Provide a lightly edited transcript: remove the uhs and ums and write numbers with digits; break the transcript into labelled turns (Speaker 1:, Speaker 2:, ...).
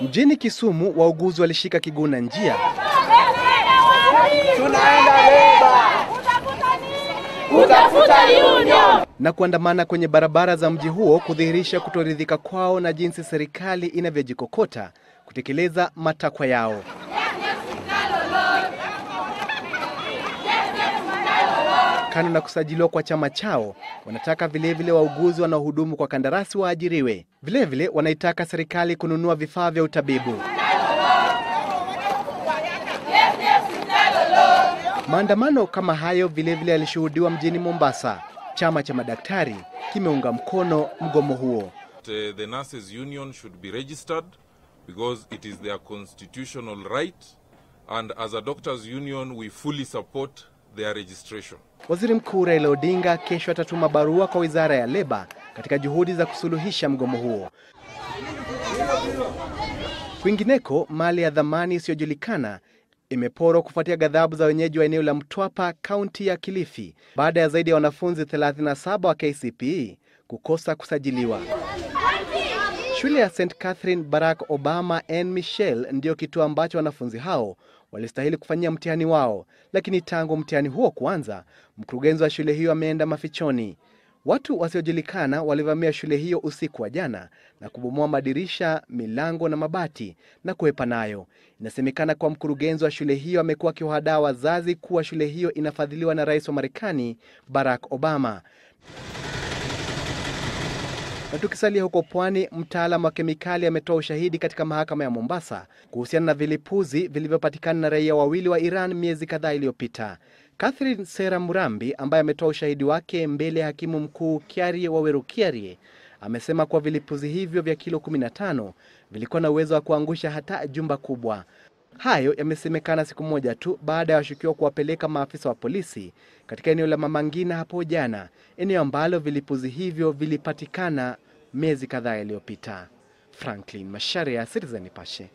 Speaker 1: Mjini Kisumu, wauguzi walishika kiguna njia.
Speaker 2: Tunaenda leba. Utafuta union.
Speaker 1: Na kuandamana kwenye barabara za mji huo kudhihirisha kutoridhika kwao na jinsi serikali inavyojikokota kutekeleza matakwa yao. Kando na kusajiliwa kwa chama chao, wanataka vilevile wauguzi wanaohudumu kwa kandarasi waajiriwe. Vilevile wanaitaka serikali kununua vifaa vya utabibu. Maandamano kama hayo vilevile yalishuhudiwa mjini Mombasa. Chama cha madaktari kimeunga mkono mgomo huo.
Speaker 3: The Nurses Union should be registered because it is their constitutional right, and as a doctors union we fully support their registration.
Speaker 1: Waziri Mkuu Raila Odinga kesho atatuma barua kwa Wizara ya Leba katika juhudi za kusuluhisha mgomo huo. Kwingineko, mali ya dhamani isiyojulikana imeporwa kufuatia ghadhabu za wenyeji wa eneo la Mtwapa, kaunti ya Kilifi, baada ya zaidi ya wanafunzi 37 wa KCPE kukosa kusajiliwa. Shule ya St. Catherine Barack Obama N. Michelle ndio kituo ambacho wanafunzi hao walistahili kufanyia mtihani wao, lakini tangu mtihani huo kuanza, mkurugenzi wa shule hiyo ameenda mafichoni. Watu wasiojulikana walivamia shule hiyo usiku wa jana na kubomoa madirisha, milango na mabati na kuhepa nayo. Inasemekana kwa mkurugenzi wa shule hiyo amekuwa akiwahadaa wazazi kuwa shule hiyo inafadhiliwa na Rais wa Marekani Barack Obama. Na tukisalia huko pwani, mtaalamu wa kemikali ametoa ushahidi katika mahakama ya Mombasa kuhusiana na vilipuzi vilivyopatikana na raia wawili wa Iran miezi kadhaa iliyopita. Catherine Sera Murambi, ambaye ametoa ushahidi wake mbele ya hakimu mkuu Kiarie Waweru Kiarie, amesema kuwa vilipuzi hivyo vya kilo 15 vilikuwa na uwezo wa kuangusha hata jumba kubwa. Hayo yamesemekana siku moja tu baada ya washukiwa kuwapeleka maafisa wa polisi katika eneo la Mama Ngina hapo jana, eneo ambalo vilipuzi hivyo vilipatikana miezi kadhaa iliyopita. Franklin Masharia, Citizen Nipashe.